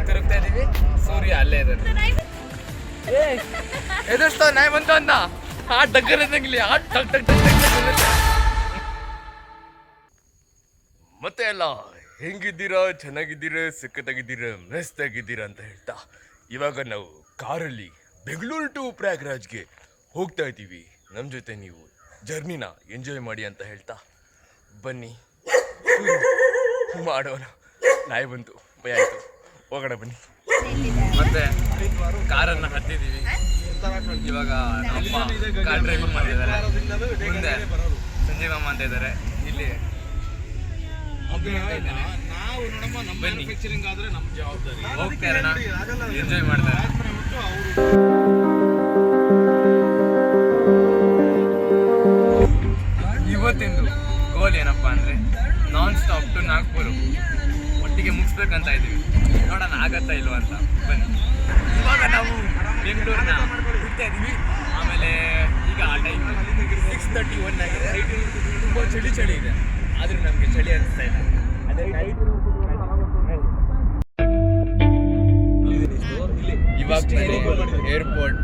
ತಿರುಗ್ತಾ ಇದೀವಿ. ಸೂರ್ಯ ಅಲ್ಲೇ ಇದ್ದಾನೆ. ಎದುರಿಸ್ತಾವ ನಾಯಿ ಬಂತು ಅಂತ ಆ ಡಗ್ಗರಂಗಿಲ್ಲ ಆ ಡಗ್ ಡಗ್ ಡಗ್ ಡಗ್. ಮತ್ತೆ ಎಲ್ಲ ಹೆಂಗಿದ್ದೀರಾ, ಚೆನ್ನಾಗಿದ್ದೀರಾ, ಸಖತ್ತಾಗಿದ್ದೀರಾ, ಮಸ್ತಾಗಿದ್ದೀರಾ ಅಂತ ಹೇಳ್ತಾ ಇವಾಗ ನಾವು ಕಾರಲ್ಲಿ ಬೆಂಗಳೂರು ಟು ಪ್ರಯಾಗ್ರಾಜ್ಗೆ ಹೋಗ್ತಾ ಇದ್ದೀವಿ. ನಮ್ಮ ಜೊತೆ ನೀವು ಜರ್ನಿನ ಎಂಜಾಯ್ ಮಾಡಿ ಅಂತ ಹೇಳ್ತಾ ಬನ್ನಿ ಮಾಡೋಣ. ನಾಯಿ ಬಂತು, ಭಯ ಆಯಿತು, ಹೋಗೋಣ ಬನ್ನಿ. ಮತ್ತೆ ಕಾರನ್ನು ಹತ್ತಿದ್ದೀವಿ. ಇವಾಗ ನಮ್ಮ ಕಾರ್ ಡ್ರೈವಿಂಗ್ ಮಾಡ್ತಿದ್ದಾರೆ. ಮುಂದೆ ಸಂಜಯ್ ಮಾಮ ಅಂತ ಇದ್ದಾರೆ. ಇಲ್ಲಿ ಬನ್ನಿ ಹೋಗ್ತಾ ಇರೋಣ, ಎಂಜಾಯ್ ಮಾಡ್ತಾರೆ. ಇವತ್ತಿಂದು ಗೋಲ್ ಏನಪ್ಪ ಅಂದರೆ ನಾನ್ ಸ್ಟಾಪ್ ಟು ನಾಗ್ಪುರ್ ಒಟ್ಟಿಗೆ ಮುಗಿಸ್ಬೇಕಂತ ಇದ್ದೀವಿ. ನೋಡೋಣ ಆಗತ್ತಾ ಇಲ್ವ ಅಂತ. ಬನ್ನಿ. ಇವಾಗ ನಾವು ಬೆಂಗಳೂರನ್ನ ಬಿಡ್ತಾ ಇದ್ದೀವಿ. ಆಮೇಲೆ ಈಗ ಆ ಟೈಮ್ 6:31 ಆಗಿದೆ. ತುಂಬ ಚಳಿ ಇದೆ, ಆದರೂ ನಮಗೆ ಚಳಿ ಅನಿಸ್ತಾ ಇಲ್ಲ. ಇವಾಗ ಏರ್ಪೋರ್ಟ್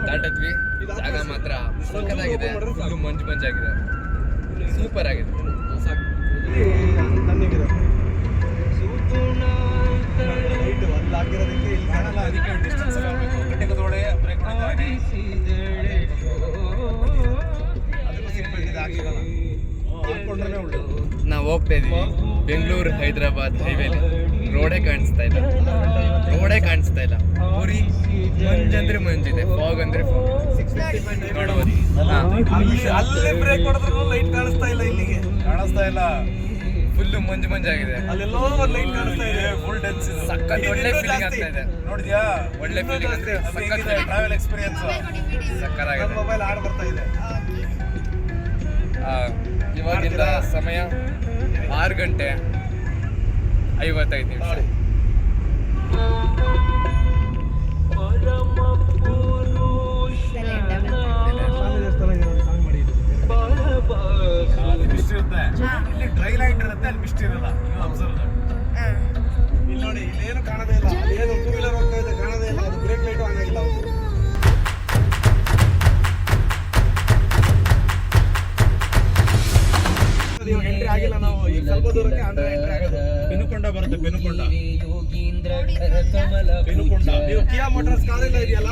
ದಾಟದ್ವಿ. ಜಾಗ ಮಾತ್ರ ಸಕ್ಕತ್ತಾಗಿದೆ. ಫುಲ್ಲು ಮಂಜಾಗಿದೆ, ಸೂಪರ್ ಆಗಿದೆ. ನಾವು ಹೋಗ್ತಾ ಇದೀವಿ ಬೆಂಗಳೂರು ಹೈದರಾಬಾದ್ ಹೈವೇಲಿ. ರೋಡೇ ಕಾಣಿಸ್ತಾ ಇಲ್ಲ. ಊರಿ ಮಂಜಂದ್ರೆ ಮಂಜಿದೆ, ಫಾಗ್ ಅಂದ್ರೆ ನೋಡಬಹುದು. ಅಲ್ಲೇ ಬ್ರೇಕ್ ಹೊಡೆದ್ರು ಲೈಟ್ ಕಾಣಿಸ್ತಾ ಇಲ್ಲ, ಇಲ್ಲಿಗೆ ಕಾಣಿಸ್ತಾ ಇಲ್ಲ. ಫುಲ್ಲು ಮಂಜಾಗಿದೆ. ಅಲ್ಲೆಲ್ಲೋ ಲೈಟ್ ಕಾಣಿಸ್ತಾ ಇದೆ. ಫುಲ್ ಡೆನ್ಸ್, ಸಕ್ಕತ್ ಒಳ್ಳೆ ಫೀಲಿಂಗ್ ಆಗ್ತಾ ಇದೆ. ನೋಡಿದ್ಯಾ? ಒಳ್ಳೆ ಫೀಲಿಂಗ್ ಅಂದ್ರೆ ಸಕ್ಕತ್ ಟ್ರಾವೆಲ್ ಎಕ್ಸ್ಪೀರಿಯನ್ಸ್ ಸಕ್ಕತ್ತಾಗಿದೆ. ಮೊಬೈಲ್ ಆಡ್ ಬರ್ತಾ ಇದೆ. ಇವಾಗಿಂದ ಸಮಯ 6:55. ಇಲ್ಲಿ ಡ್ರೈ ಲೈಟ್ ಇರುತ್ತೆ, ಅಲ್ಲಿ ಮಿಸ್ಟ್ ಇರಲ್ಲ. ನೀವು ಅಬ್ಸರ್ವ್ ಇಲ್ಲಿ ನೋಡಿ, ಇಲ್ಲಿ ಏನು ಕಾಣದೇ ಇಲ್ಲ. ಏನು ಟೂ ವೀಲರ್ ಹೋಗ್ತಾ ಇದೆ ಕಾಣದೇ ಇಲ್ಲ. ಅದು ಬ್ರೇಕ್ ಲೈಟು ಆನ್ ಆಗಿಲ್ಲ. ನೀವು ಎಂಟ್ರಿ ಆಗಿಲ್ಲ. ನಾವು ಈಗ ಸ್ವಲ್ಪ ದೂರಕ್ಕೆ ಎಂಟ್ರಿ ಆಗೋದು. ಬೆನುಕೊಂಡ ಬರುತ್ತೆ, ಬೆನುಕೊಂಡ. ನೀವು ಕಿಯಾ ಮೋಟಾರ್ಸ್ ಕಾರ್ ಎಲ್ಲ ಇದೆಯಲ್ಲ,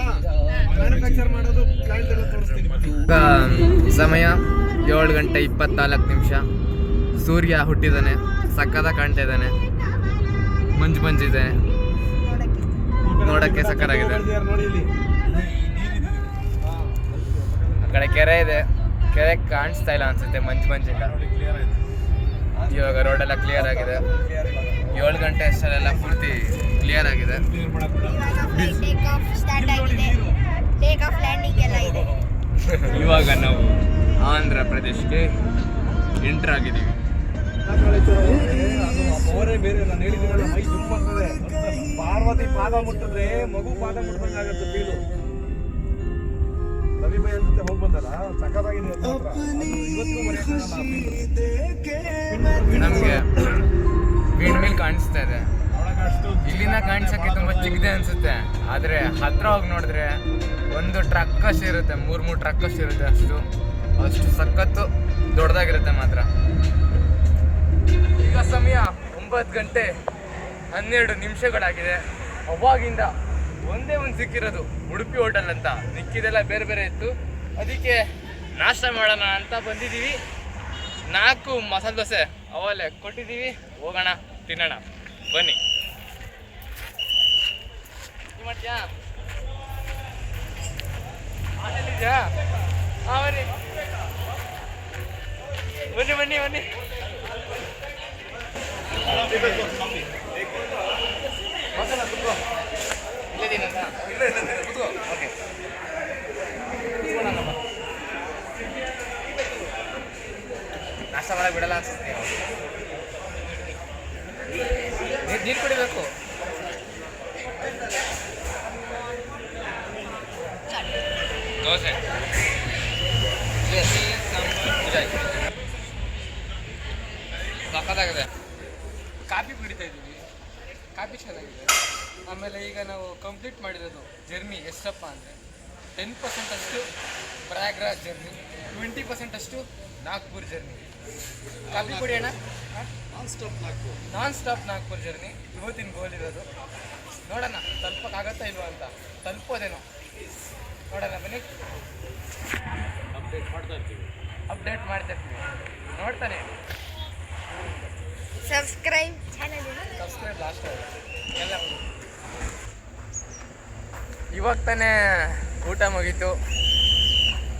ಮ್ಯಾನುಫ್ಯಾಕ್ಚರ್ ಮಾಡೋದು ಪ್ಲಾಂಟ್ ಎಲ್ಲ ತೋರಿಸ್ತೀನಿ. ಸಮಯ 7:24. ಸೂರ್ಯ ಹುಟ್ಟಿದ್ದಾನೆ, ಸಕ್ಕದ ಕಾಣ್ತಾ ಇದ್ದಾನೆ. ಮಂಜಿದೆ, ನೋಡಕ್ಕೆ ಸಕ್ಕತ್ತಾಗಿದೆ. ಆ ಕಡೆ ಕೆರೆ ಇದೆ, ಕೆರೆ ಕಾಣಿಸ್ತಾ ಇಲ್ಲ ಅನ್ಸುತ್ತೆ, ಮಂಜಿಲ್ಲ. ಇವಾಗ ರೋಡೆಲ್ಲ ಕ್ಲಿಯರ್ ಆಗಿದೆ. 7 ಗಂಟೆ ಅಷ್ಟಲ್ಲೆಲ್ಲ ಪೂರ್ತಿ ಕ್ಲಿಯರ್ ಆಗಿದೆ. ಇವಾಗ ನಾವು ಆಂಧ್ರ ಪ್ರದೇಶಕ್ಕೆ ಎಂಟರ್ ಆಗಿದ್ದೀವಿ. ಬೇರೆ ನಾನು ಹೇಳಿದ್ದೀನಲ್ಲ, ಮೈ ಜುಮ್ ಆಗ್ತದೆ. ಪಾರ್ವತಿ ಪಾದ ಮುಟ್ಟಿದ್ರೆ ಮಗು ಪಾದ ಮುಟ್ಬೇಕಾಗತ್ತೆ ಫೀಲು. ರವಿ ಬೈ ಜೊತೆ ಹೋಗಿ ಬಂದಲ್ಲ, ಸಕ್ಕತ್ತಾಗಿದೆ. ನಮಗೆ ವಿಂಡ್ ಮಿಲ್ ಕಾಣಿಸ್ತಾ ಇದೆ. ಇಲ್ಲಿಂದ ಕಾಣಿಸೋಕ್ಕೆ ತುಂಬ ಚಿಕ್ಕದೆ ಅನಿಸುತ್ತೆ, ಆದರೆ ಹತ್ರ ಹೋಗಿ ನೋಡಿದ್ರೆ ಒಂದು ಟ್ರಕ್ ಅಷ್ಟು ಇರುತ್ತೆ, 3 ಟ್ರಕ್ ಅಷ್ಟು ಇರುತ್ತೆ. ಅಷ್ಟು ಸಖತ್ತು ದೊಡ್ಡದಾಗಿರುತ್ತೆ ಮಾತ್ರ. ಈಗ ಸಮಯ 9:12 ಅವಾಗಿಂದ ಒಂದೇ ಒಂದು ಸಿಕ್ಕಿರೋದು ಉಡುಪಿ ಹೋಟೆಲ್ ಅಂತ. ಮಿಕ್ಕಿದೆಲ್ಲ ಬೇರೆ ಇತ್ತು. ಅದಕ್ಕೆ ನಾಷ್ಟ ಮಾಡೋಣ ಅಂತ ಬಂದಿದ್ದೀವಿ. 4 ಮಸಾಲೆ ದೋಸೆ ಅವಲ್ಲೇ ಕೊಟ್ಟಿದ್ದೀವಿ. ಹೋಗೋಣ, ತಿನ್ನೋಣ, ಬನ್ನಿ. ಮಾಡ್ತೀಯಾ? ಇದೆಯಾ? ಬನ್ನಿ. ಓಕೆ, ನಾಷ್ಟ ಮಾಡಕ್ಕೆ ಬಿಡಲ್ಲ ಅನ್ಸುತ್ತೆ. ನೀರು ಕುಡಿಬೇಕು. ದೋಸೆ ಸಖತ್ತಾಗಿದೆ. ಕಾಫಿ ಕುಡಿತಾ ಇದ್ದೀವಿ. ಕಾಫಿ ಚೆನ್ನಾಗಿದೆ. ಆಮೇಲೆ ಈಗ ನಾವು ಕಂಪ್ಲೀಟ್ ಮಾಡಿರೋದು ಜರ್ನಿ ಎಷ್ಟಪ್ಪ ಅಂದರೆ 10% ಅಷ್ಟು ಪ್ರಯಾಗ್ರಾಜ್ ಜರ್ನಿ, 20% ಅಷ್ಟು ನಾಗ್ಪುರ್ ಜರ್ನಿ. ಕಾಫಿ ಕುಡಿಯೋಣ. ನಾನ್ ಸ್ಟಾಪ್ ನಾಗ್ಪುರ್ ಜರ್ನಿ ಇವತ್ತಿನ ಗೋಲ್ ಇರೋದು. ನೋಡೋಣ ತಲುಪಕ್ಕಾಗತ್ತಾ ಇಲ್ವಾ ಅಂತ. ತಲುಪೋದೇನೋ ನೋಡೋಣ, ಬನ್ನಿ. ಅಪ್ಡೇಟ್ ಮಾಡ್ತಾ ಇರ್ತೀವಿ, ನೋಡ್ತಾನೆ. ಸಬ್ಸ್ಕ್ರೈಬ್ ಲಾಸ್ಟ್ ಎಲ್ಲ. ಇವಾಗ ತಾನೇ ಊಟ ಮುಗೀತು.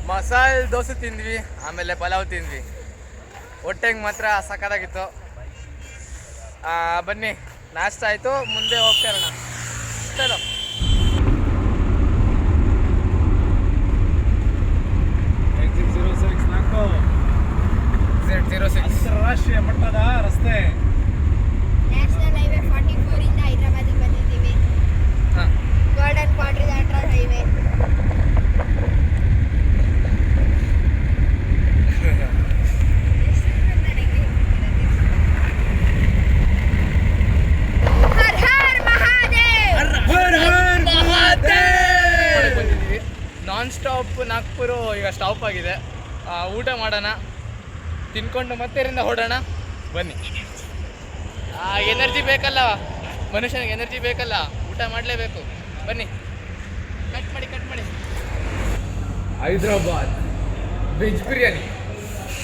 ಮಸಾಲೆ ದೋಸೆ ತಿಂದ್ವಿ, ಆಮೇಲೆ ಪಲಾವ್ ತಿಂದ್ವಿ. ಹೊಟ್ಟೆಗೆ ಮಾತ್ರ ಸಖತ್ತಾಗಿತ್ತು. ಬನ್ನಿ, ನಾಷ್ಟ ಆಯಿತು, ಮುಂದೆ ಹೋಗ್ತಾ ಇರೋಣ. ಚಲೋ. ಅಂತಾರಾಷ್ಟ್ರೀಯ ಮಟ್ಟದ ರಸ್ತೆ. ನ್ಯಾಷನಲ್ ಹೈವೇ 44 ಇಂದ ಹೈದರಾಬಾದಿಗೆ ಬಂದಿದ್ದೀವಿ. ಹಾಂ, ಗೋಲ್ಡನ್ ಕ್ವಾಡ್ರಿಲ್ಯಾಟರಲ್ ಹೈವೇ. ಹರ್ ಹರ್ ಮಹಾದೇವ್. ಬಂದಿದ್ದೀವಿ. ನಾನ್ ಸ್ಟಾಪ್ ನಾಗ್ಪುರು ಈಗ ಸ್ಟಾಪ್ ಆಗಿದೆ. ಊಟ ಮಾಡೋಣ, ತಿನ್ಕೊಂಡು ಮತ್ತೆ ಇಲ್ಲಿಂದ ಹೊರಡೋಣ. ಬನ್ನಿ. ಎನರ್ಜಿ ಬೇಕಲ್ಲ ಮನುಷ್ಯನಿಗೆ, ಎನರ್ಜಿ ಬೇಕಲ್ಲ, ಊಟ ಮಾಡಲೇಬೇಕು. ಬನ್ನಿ, ಕಟ್ ಮಾಡಿ. ಹೈದ್ರಾಬಾದ್ ವೆಜ್ ಬಿರಿಯಾನಿ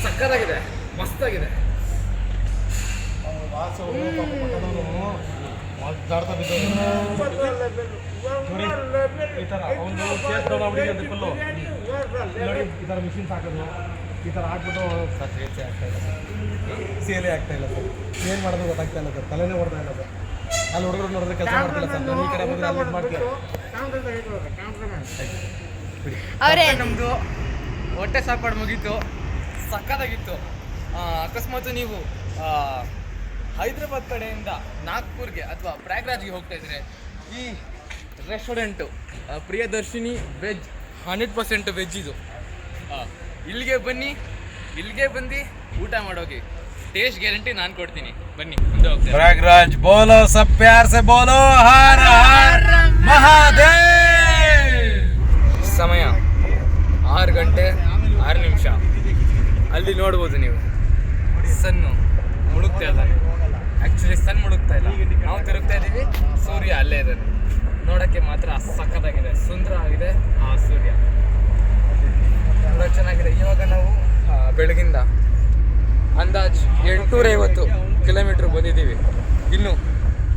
ಸಕ್ಕತ್ತಾಗಿದೆ, ಮಸ್ತಾಗಿದೆ. ಈ ಥರ ಒಂದು ಕೇಸ್ ತೊಗೊಂಡ್ಬಿಡಿ ಅಂತ ಫುಲ್ಲು ನೋಡಿ, ಈ ಥರ ಮಿಷಿನ್ಸ್ ಹಾಕೋದು, ಈ ಥರ ಹಾಕ್ಬಿಟ್ಟು ಸರ್ ಸೇಲೇ ಆಗ್ತಾ ಇಲ್ಲ ಸರ್. ಏನು ಮಾಡೋದು ಗೊತ್ತಾಗ್ತಾ ಇಲ್ಲ ಸರ್, ತಲೆನೇ ಹೊಡ್ತಾ ಇಲ್ಲ ಸರ್. ಅಲ್ಲಿ ಹುಡುಗರು ನೋಡಿದ್ರೆ ಕೆಲಸ ಮಾಡ್ತಿಲ್ಲ ಸರ್. ನಾನು ಈ ಕಡೆ ಬಂದರೆ ಅಲ್ಲಿ ಮಾಡ್ತೀನಿ. ಅವರೇ ನಮ್ಮದು ಹೊಟ್ಟೆ ಸಾಪಾಡು ಮುಗೀತು, ಸಕ್ಕತ್ತಾಗಿತ್ತು. ಅಕಸ್ಮಾತ್ ನೀವು ಹೈದ್ರಾಬಾದ್ ಕಡೆಯಿಂದ ನಾಗ್ಪುರ್ಗೆ ಅಥವಾ ಪ್ರಯಾಗ್ರಾಜ್ಗೆ ಹೋಗ್ತಾ ಇದ್ರೆ ಈ ರೆಸ್ಟೋರೆಂಟು ಪ್ರಿಯದರ್ಶಿನಿ ವೆಜ್ 100% ವೆಜ್ ಇದು. ಇಲ್ಲಿಗೆ ಬಂದು ಊಟ ಮಾಡೋಗಿ. ಟೇಸ್ಟ್ ಗ್ಯಾರಂಟಿ ನಾನು ಕೊಡ್ತೀನಿ. ಬನ್ನಿ, ಮುಂದೆ ಹೋಗ್ತೀನಿ. प्रयागराज बोलो, सब प्यार से बोलो, हर हर महादेव. ಸಮಯ 6 ಗಂಟೆ 6 ನಿಮಿಷ. ಅಲ್ಲಿ ನೋಡ್ಬೋದು ನೀವು, ಸನ್ನು ಮುಳುಗ್ತಾ ಇದ್ದಾನೆ. ಆ್ಯಕ್ಚುಲಿ ಸನ್ ಮುಳುಗ್ತಾ ಇಲ್ಲ, ನಾವು ತಿರುಗ್ತಾ ಇದ್ದೀವಿ. ಸೂರ್ಯ ಅಲ್ಲೇ ಇದ್ದಾನೆ. ನೋಡೋಕ್ಕೆ ಮಾತ್ರ ಸಖತ್ತಾಗಿದೆ, ಸುಂದರವಾಗಿದೆ ಆ ಸೂರ್ಯ. ನೋಡೋಕೆ ಚೆನ್ನಾಗಿದೆ. ಇವಾಗ ನಾವು ಬೆಳಗಿಂದ ಅಂದಾಜು 850 ಕಿಲೋಮೀಟ್ರ್ ಬಂದಿದ್ದೀವಿ. ಇನ್ನು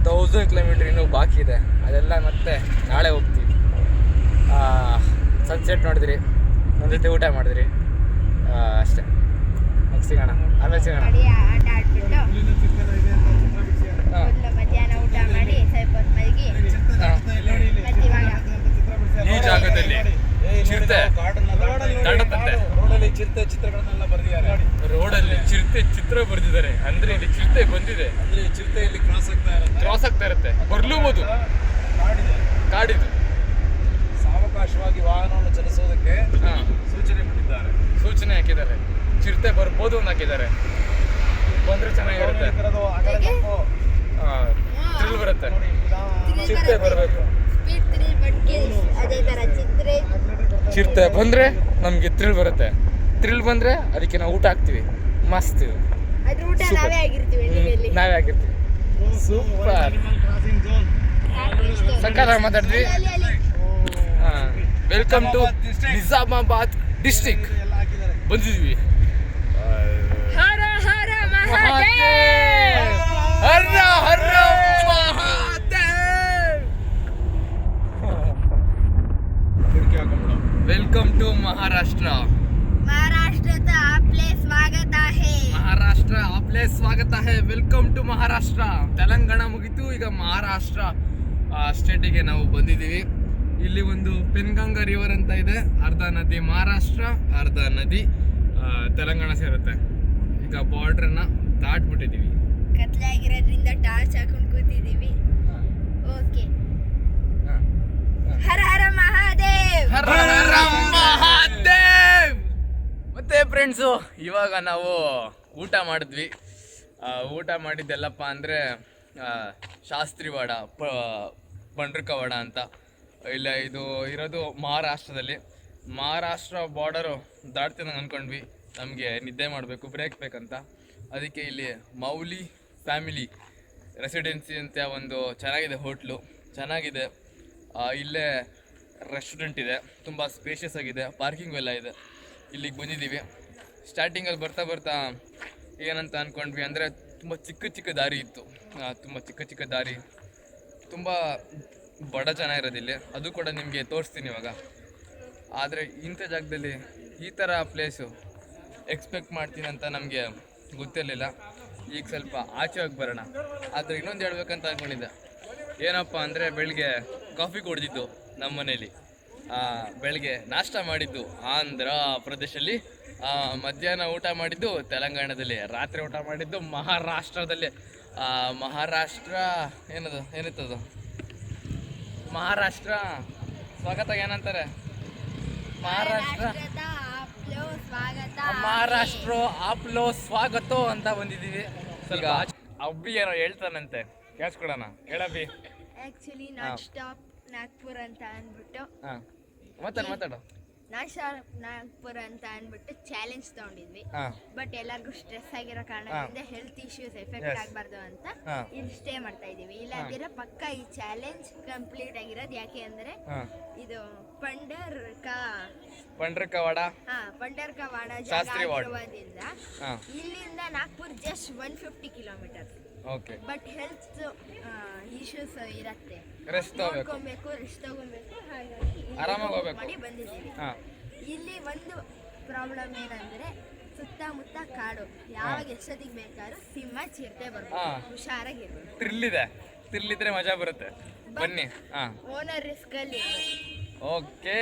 1000 ಕಿಲೋಮೀಟ್ರ್ ಇನ್ನೂ ಬಾಕಿ ಇದೆ. ಅದೆಲ್ಲ ಮತ್ತೆ ನಾಳೆ ಹೋಗ್ತೀವಿ. ಸನ್ಸೆಟ್ ನೋಡಿದ್ರಿ, ನನ್ನ ಜೊತೆ ಊಟ ಮಾಡಿದ್ರಿ, ಅಷ್ಟೇ. ಸಿಗೋಣ, ಆಮೇಲೆ ಸಿಗೋಣ. ಆಟ ಆಡ್ಬಿಟ್ಟು ಮಧ್ಯಾಹ್ನ ಊಟ ಮಾಡಿ ಸ್ವಲ್ಪ ಹೊತ್ತು ಮಲಗಿ ಮತ್ತೆ ಇವಾಗ ಈ ಜಾಗದಲ್ಲಿ ಚಿರತೆ ದಾಟುತ್ತೆ. ರೋಡಲ್ಲಿ ಚಿರತೆ ಚಿತ್ರಗಳನ್ನೆಲ್ಲ ಬರೆದಿದ್ದಾರೆ. ರೋಡಲ್ಲಿ ಚಿರತೆ ಚಿತ್ರ ಬರೆದಿದ್ದಾರೆ. ಅಂದ್ರೆ ಇಲ್ಲಿ ಚಿರತೆ ಬಂದಿದೆ, ಅಂದ್ರೆ ಚಿರತೆ ಇಲ್ಲಿ ಕ್ರಾಸ್ ಆಗ್ತಾ ಇರುತ್ತೆ. ಬರ್ಲೂಬೋದು. ಕಾಡಿದು ಸಾವಕಾಶವಾಗಿ ವಾಹನವನ್ನು ಚಲಿಸೋದಕ್ಕೆ ಸೂಚನೆ ಹಾಕಿದ್ದಾರೆ. ಚಿರತೆ ಬರ್ಬೋದು ಅಂತ ಹಾಕಿದ್ದಾರೆ. ಬಂದ್ರೆ ಚೆನ್ನಾಗಿರುತ್ತೆ, ಥ್ರಿಲ್ ಬರುತ್ತೆ. ಚಿರತೆ ಬರಬೇಕು. ಅದೇ ತರ ಚಿರತೆ ಬಂದ್ರೆ ನಮ್ಗೆ ಥ್ರಿಲ್ ಬರುತ್ತೆ. ಥ್ರಿಲ್ ಬಂದ್ರೆ ಅದಕ್ಕೆ ನಾವು ಊಟ ಹಾಕ್ತಿವಿ. ಮಸ್ತ್. ಅದ್ರ ಊಟ ನಾವೇ ಆಗಿರ್ತೀವಿ. ನಾವೇ ಆಗಿರ್ತೀವಿ. ಸೂಪರ್. ಸಕ್ಕತ್ತಾಗಿ ಮಾತಾಡಿದ್ವಿ. ವೆಲ್ಕಮ್ ಟು ನಿಜಾಮಾಬಾದ್ ಡಿಸ್ಟ್ರಿಕ್ಟ್ ಬಂದಿದ್ವಿ. ಹರ ಹರ ಮಹಾದೇವ್. ಹರ ಹರ ಮಹಾದೇವ್. Welcome to Maharashtra. महाराष्ट्रात आपले स्वागत आहे. ಮಹಾರಾಷ್ಟ್ರ आपले स्वागत आहे. Welcome to Maharashtra. ತೆಲಂಗಾಣ ಮುಗಿತು, ಈಗ ಮಹಾರಾಷ್ಟ್ರ ಸ್ಟೇಟಿಗೆ ನಾವು ಬಂದಿದ್ದೀವಿ. ಇಲ್ಲಿ ಒಂದು ಪೆನ್ಗಂಗಾ ರಿವರ್ ಅಂತ ಇದೆ. ಅರ್ಧ ನದಿ ಮಹಾರಾಷ್ಟ್ರ, ಅರ್ಧ ನದಿ ತೆಲಂಗಾಣ ಸೇರುತ್ತೆ. ಈಗ ಬಾರ್ಡ್ರನ್ನ ದಾಟ್ಬಿಟ್ಟಿದ್ದೀವಿ. ಕತ್ಲಾಗಿರೋದ್ರಿಂದ ಟಾರ್ಚ್ ಹಾಕೊಂಡು ಕೂತಿದ್ದೀವಿ. ಓಕೆ. ಹರ ಹರ ಮಹಾದೇವ್. ಹರ ಹರ ಮಹಾದೇವ್. ಮತ್ತೆ ಫ್ರೆಂಡ್ಸು, ಇವಾಗ ನಾವು ಊಟ ಮಾಡಿದ್ವಿ. ಊಟ ಮಾಡಿದ್ದೆಲ್ಲಪ್ಪ ಅಂದರೆ ಶಾಸ್ತ್ರಿವಾಡ ಪಂಡ್ರಿಕವಾಡ ಅಂತ. ಇಲ್ಲ ಇದು ಇರೋದು ಮಹಾರಾಷ್ಟ್ರದಲ್ಲಿ. ಮಹಾರಾಷ್ಟ್ರ ಬಾರ್ಡರು ದಾಟ್ತೀನಿ ಅಂದ್ಕೊಂಡ್ವಿ, ನಮಗೆ ನಿದ್ದೆ ಮಾಡಬೇಕು, ಬ್ರೇಕ್ ಬೇಕಂತ. ಅದಕ್ಕೆ ಇಲ್ಲಿ ಮೌಲಿ ಫ್ಯಾಮಿಲಿ ರೆಸಿಡೆನ್ಸಿ ಅಂತ ಒಂದು ಚೆನ್ನಾಗಿದೆ ಹೋಟ್ಲು, ಚೆನ್ನಾಗಿದೆ. ಇಲ್ಲೇ ರೆಸ್ಟೋರೆಂಟ್ ಇದೆ, ತುಂಬ ಸ್ಪೇಷಿಯಸ್ ಆಗಿದೆ, ಪಾರ್ಕಿಂಗ್ ಎಲ್ಲ ಇದೆ. ಇಲ್ಲಿಗೆ ಬಂದಿದ್ದೀವಿ. ಸ್ಟಾರ್ಟಿಂಗಲ್ಲಿ ಬರ್ತಾ ಬರ್ತಾ ಏನಂತ ಅಂದ್ಕೊಂಡ್ವಿ ಅಂದರೆ ತುಂಬ ಚಿಕ್ಕ ದಾರಿ ಇತ್ತು, ತುಂಬ ಚಿಕ್ಕ ದಾರಿ, ತುಂಬ ಬಡ ಜನ ಇರೋದಿಲ್ಲ. ಅದು ಕೂಡ ನಿಮಗೆ ತೋರಿಸ್ತೀನಿ ಇವಾಗ. ಆದರೆ ಇಂಥ ಜಾಗದಲ್ಲಿ ಈ ಥರ ಪ್ಲೇಸು ಎಕ್ಸ್ಪೆಕ್ಟ್ ಮಾಡ್ತೀನಿ ಅಂತ ನಮಗೆ ಗೊತ್ತಿರಲಿಲ್ಲ. ಈಗ ಸ್ವಲ್ಪ ಆಚೆ ಹೋಗಿ ಬರೋಣ. ಆದರೆ ಇನ್ನೊಂದು ಹೇಳ್ಬೇಕಂತ ಅಂದ್ಕೊಂಡಿದ್ದೆ. ಏನಪ್ಪ ಅಂದರೆ ಬೆಳಿಗ್ಗೆ ಕಾಫಿ ಕುಡಿದಿದ್ದು ನಮ್ಮ ಮನೇಲಿ, ಬೆಳಿಗ್ಗೆ ನಾಷ್ಟ ಮಾಡಿದ್ದು ಆಂಧ್ರ ಪ್ರದೇಶಲ್ಲಿ, ಮಧ್ಯಾಹ್ನ ಊಟ ಮಾಡಿದ್ದು ತೆಲಂಗಾಣದಲ್ಲಿ, ರಾತ್ರಿ ಊಟ ಮಾಡಿದ್ದು ಮಹಾರಾಷ್ಟ್ರದಲ್ಲಿ. ಮಹಾರಾಷ್ಟ್ರ ಏನಿತ್ತದು ಮಹಾರಾಷ್ಟ್ರ ಸ್ವಾಗತ ಏನಂತಾರೆ, ಮಹಾರಾಷ್ಟ್ರ ಆಪ್ಲೋ ಸ್ವಾಗತ ಅಂತ ಬಂದಿದ್ದೀವಿ. ಸ್ವಲ್ಪ ಅಬ್ಬಿ ಏನೋ ಹೇಳ್ತಾನಂತೆ, ಕೇಳಿಸ್ಕೊಡೋಣ. ಹೇಳಬ್ಬಿ. ಆಕ್ಚುಲಿ ನಾನ್ ಸ್ಟಾಪ್ ನಾಗ್ಪುರ್ ಅಂತ ಅಂದ್ಬಿಟ್ಟು ಮಾತಾಡು. ನಾಗ್ಪುರ್ ಅಂತ ಅಂದ್ಬಿಟ್ಟು ಚಾಲೆಂಜ್ ತಗೊಂಡಿದ್ವಿ. ಬಟ್ ಎಲ್ಲರಿಗೂ ಸ್ಟ್ರೆಸ್ ಆಗಿರೋ ಕಾರಣದಿಂದ ಹೆಲ್ತ್ ಇಶ್ಯೂಸ್ ಎಫೆಕ್ಟ್ ಆಗಬಾರ್ದು ಅಂತ ಇಲ್ಲಿ ಸ್ಟೇ ಮಾಡ್ತಾ ಇದೀವಿ. ಇಲ್ಲಾಂದ್ರೆ ಪಕ್ಕ ಈ ಚಾಲೆಂಜ್ ಕಂಪ್ಲೀಟ್ ಆಗಿರೋದು. ಯಾಕೆ ಅಂದ್ರೆ ಇದು ಪಂಡ್ರಿಕವಾಡ ಜಾಗದಿಂದ ಇಲ್ಲಿಂದ Nagpur just 150 kilometre. Okay. But health issues ಇರತ್ತೆ, ರೆಸ್ಟ್ ರೆಸ್ಟ್ ತಗೋಬೇಕು. ಹಾಗಾಗಿ ಆರಾಮಾಗಿ ಹೋಗ್ಬೇಕು ಮಾಡಿ ಬಂದಿದ್ದೀವಿ. ಇಲ್ಲಿ ಒಂದು ಪ್ರಾಬ್ಲಮ್ ಏನಂದ್ರೆ ಸುತ್ತಮುತ್ತ ಕಾಡು, ಯಾವಾಗ ಎಷ್ಟೊತ್ತಿಗೆ ಬೇಕಾದ್ರೂ ಸಿಂಹ ಚಿರತೆ ಬರ್ಬೋದು, ಹುಷಾರಾಗಿರ್ಬೇಕು. ಥ್ರಿಲ್ಲಿದ್ರೆ ಮಜಾ ಬರುತ್ತೆ. ಬನ್ನಿ. ಓನರ್ ರಿಸ್ಕ್ ಅಲ್ಲಿ. ಓಕೆ.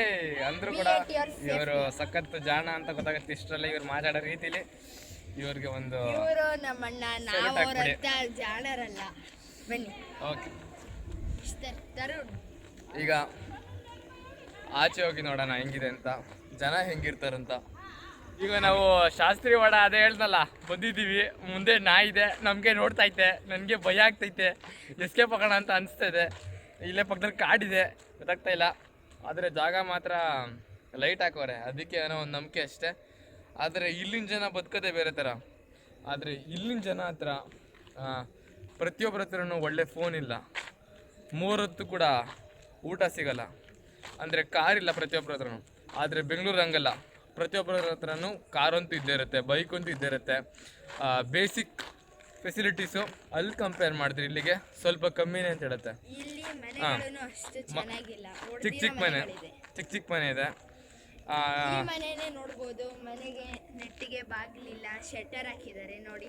ಅಂದ್ರೂ ಕೂಡ ಇವರು ಸಖತ್ ಜಾಣ ಅಂತ ಗೊತ್ತಾಗುತ್ತೆ ಇಷ್ಟರಲ್ಲಿ ಇವ್ರು ಮಾತಾಡೋ ರೀತಿಲಿ. ಇವ್ರಿಗೆ ಒಂದು ಇವರು ನಮ್ಮಣ್ಣ, ನಾವು ಅವರಂತ ಜಾಣರಲ್ಲ. ಬನ್ನಿ. ಓಕೆ. ಈಗ ಆಚೆ ಹೋಗಿ ನೋಡೋಣ ಹೆಂಗಿದೆ ಅಂತ, ಜನ ಹೆಂಗಿರ್ತಾರಂತ. ಈಗ ನಾವು ಶಾಸ್ತ್ರಿವಾಡ ಅದೇ ಹೇಳ್ದಲ್ಲ ಬಂದಿದ್ದೀವಿ. ಮುಂದೆ ನಾಯಿ ಇದೆ, ನಮಗೆ ನೋಡ್ತಾ ಐತೆ, ನನಗೆ ಭಯ ಆಗ್ತೈತೆ, ಎಸ್ಕೇಪ್ ಆಗೋಣ ಅಂತ ಅನಿಸ್ತಾ. ಇಲ್ಲೇ ಪಕ್ಕದಲ್ಲಿ ಕಾಡಿದೆ, ಗೊತ್ತಾಗ್ತಾ ಇಲ್ಲ. ಆದರೆ ಜಾಗ ಮಾತ್ರ ಲೈಟ್ ಹಾಕೋರೆ, ಅದಕ್ಕೆ ಏನೋ ಒಂದು ನಂಬಿಕೆ ಅಷ್ಟೇ. ಆದರೆ ಇಲ್ಲಿನ ಜನ ಬದುಕೋದೇ ಬೇರೆ ಥರ. ಆದರೆ ಇಲ್ಲಿನ ಜನ ಹತ್ರ ಪ್ರತಿಯೊಬ್ಬರ ಹತ್ರನೂ ಒಳ್ಳೆ ಫೋನ್ ಇಲ್ಲ, 3 ಹೊತ್ತು ಕೂಡ ಊಟ ಸಿಗಲ್ಲ. ಅಂದರೆ ಕಾರಿಲ್ಲ ಪ್ರತಿಯೊಬ್ಬರ ಹತ್ರನೂ. ಆದರೆ ಬೆಂಗಳೂರು ಹಂಗಲ್ಲ, ಪ್ರತಿಯೊಬ್ಬರ ಹತ್ರನೂ ಕಾರಂತೂ ಇದ್ದೇ ಇರುತ್ತೆ, ಬೈಕ್ ಅಂತೂ ಇದ್ದೇ ಇರುತ್ತೆ. ಬೇಸಿಕ್ ಫೆಸಿಲಿಟೀಸು ಅಲ್ಲಿ ಕಂಪೇರ್ ಮಾಡಿದ್ರೆ ಇಲ್ಲಿಗೆ ಸ್ವಲ್ಪ ಕಮ್ಮಿನೇ ಅಂತ ಹೇಳುತ್ತೆ. ಚಿಕ್ಕ ಮನೆ ಇದೆ. ಮನೆನೇ ನೋಡ್ಬೋದು. ಮನೆಗೆ ನೆಟ್ಟಿಗೆ ಬಾಗಿಲಿಲ್ಲ, ಶೆಟರ್ ಹಾಕಿದ್ದಾರೆ ನೋಡಿ.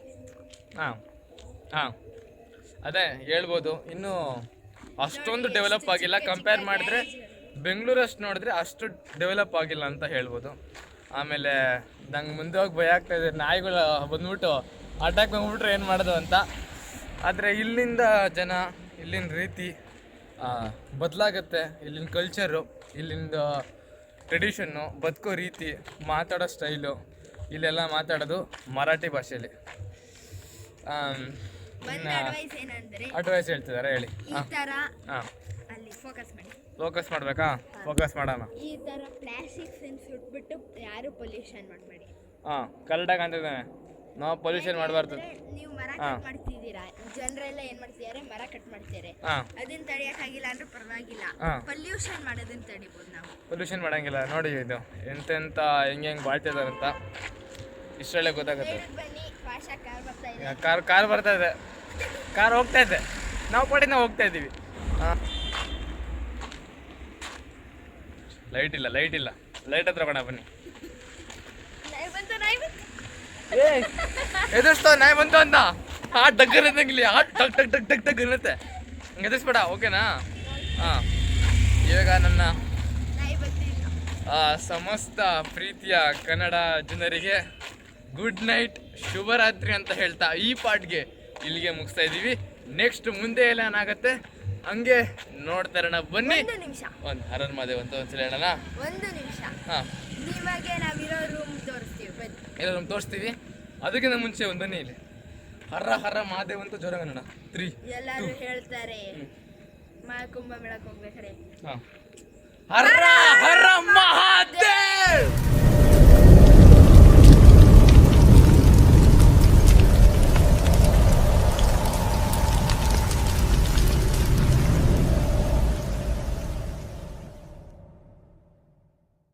ಅದೇ ಹೇಳ್ಬೋದು. ಇನ್ನು ಅಷ್ಟೊಂದು ಡೆವಲಪ್ ಆಗಿಲ್ಲ, ಕಂಪೇರ್ ಮಾಡಿದ್ರೆ ಬೆಂಗಳೂರಷ್ಟು ನೋಡಿದ್ರೆ ಅಷ್ಟು ಡೆವಲಪ್ ಆಗಿಲ್ಲ ಅಂತ ಹೇಳ್ಬೋದು. ಆಮೇಲೆ ನಂಗೆ ಮುಂದೆ ಹೋಗಿ ಭಯ ಆಗ್ತಾ ಇದೆ, ನಾಯಿಗಳು ಬಂದ್ಬಿಟ್ಟು ಅಟ್ಯಾಕ್ ಬಂದ್ಬಿಟ್ರೆ ಏನು ಮಾಡೋದು ಅಂತ. ಆದರೆ ಇಲ್ಲಿಂದ ಜನ, ಇಲ್ಲಿನ ರೀತಿ ಬದಲಾಗುತ್ತೆ. ಇಲ್ಲಿನ ಕಲ್ಚರು, ಇಲ್ಲಿಂದ ಟ್ರೆಡಿಷನ್ನು, ಬದುಕೋ ರೀತಿ, ಮಾತಾಡೋ ಸ್ಟೈಲು, ಇಲ್ಲೆಲ್ಲ ಮಾತಾಡೋದು ಮರಾಠಿ ಭಾಷೆಯಲ್ಲಿ. ಅಡ್ವೈಸ್ ಹೇಳ್ತಿದ್ದಾರೆ, ಹೇಳಿ. ಫೋಕಸ್ ಮಾಡಬೇಕಾ? ಫೋಕಸ್ ಮಾಡೋಣ. ಈ ಥರ ಪ್ಲಾಸ್ಟಿಕ್ ಸೆನ್ಸ್ ಬಿಟ್ಬಿಟ್ಟು ಯಾರು ಪೊಲ್ಯೂಷನ್ ಮಾಡಬೇಡಿ. ಕರೆಕ್ಟಾಗಿ ಅಂತಿದ್ದಾನೆ, ನಾವು ಪೊಲ್ಯೂಷನ್ ಮಾಡಬಾರ್ದು. ನೀವು ಮರ ಕಟ್ ಮಾಡ್ತಿದ್ದೀರಾ, ಜನರೆಲ್ಲ ಏನ್ ಮಾಡ್ತಿದ್ದಾರೆ, ಮರ ಕಟ್ ಮಾಡ್ತಾರೆ. ಅದನ್ನ ತಡೆಯಕ್ಕಾಗಿಲ್ಲ ಅಂದ್ರೆ ಪರವಾಗಿಲ್ಲ, ಪೊಲ್ಯೂಷನ್ ಮಾಡೋದನ್ನ ತಡಿಬಹುದು ನಾವು. ಪೊಲ್ಯೂಷನ್ ಮಾಡಂಗಿಲ್ಲ ನೋಡಿ. ಇದು ಎಂತೆಂತ ಹೆಂಗೆ ಬಾಳ್ತಿದಾರಂತ ಇಷ್ಟರಲ್ಲೇ ಗೊತ್ತಾಗುತ್ತೆ. ಕಾರ್ ಬರ್ತಾ ಇದೆ, ಕಾರ್ ಹೋಗ್ತಾ ಇದೆ, ನಾವು ಪಡಿ ನಾವು ಹೋಗ್ತಾ ಇದ್ದೀವಿ. ಲೈಟ್ ಇಲ್ಲ, ಲೈಟ್ ಹತ್ರ ಬಣ್ಣ ಬನ್ನಿ. ಎದುರಿಸ್ತಾವ ನಾಯಿ ಬಂತು ಅಂತ ಡಗ್ಗರಂಗಿಲ್ಲ, ಟಗ್ ಟಗ್ ಟಗ್ ಟಗ್ ಟಗ್ ಇರುತ್ತೆ. ಹಂಗೆ ಎದುರಿಸ್ಬೇಡ, ಓಕೆನಾ? ಇವಾಗ ನನ್ನ ಸಮಸ್ತ ಪ್ರೀತಿಯ ಕನ್ನಡ ಜನರಿಗೆ ಗುಡ್ ನೈಟ್, ಶುಭರಾತ್ರಿ ಅಂತ ಹೇಳ್ತಾ ಈ ಪಾಟ್ಗೆ ಇಲ್ಲಿಗೆ ಮುಗಿಸ್ತಾ ಇದ್ದೀವಿ. ನೆಕ್ಸ್ಟ್ ಮುಂದೆ ಎಲ್ಲ ಏನಾಗುತ್ತೆ ಹಂಗೆ ನೋಡ್ತಾ ಇರೋಣ. ಬನ್ನಿ. ಒಂದು ಹರರ್ ಮಾದೇವ್ ಅಂತ ಒಂದ್ಸಲ ಹೇಳೋಣ. ಒಂದು ನಿಮಿಷ. ರೂಮ್ ತೋರಿಸ್ತೀವಿ. ಅದಕ್ಕಿಂತ ಮುಂಚೆ ಒಂದು ಬನ್ನಿ ಇಲ್ಲಿ ಹರ ಹರ ಮಹಾದೇವ್ ಅಂತ ಜೋರಾಗಿ ನೋಡ 3 ಎಲ್ಲರೂ ಹೇಳ್ತಾರೆ ಕುಂಭಮೇಳಕ್ಕೆ ಹೋಗ್ಬೇಕಾರೆ ಹರ ಹರ ಮಹಾದೇವ್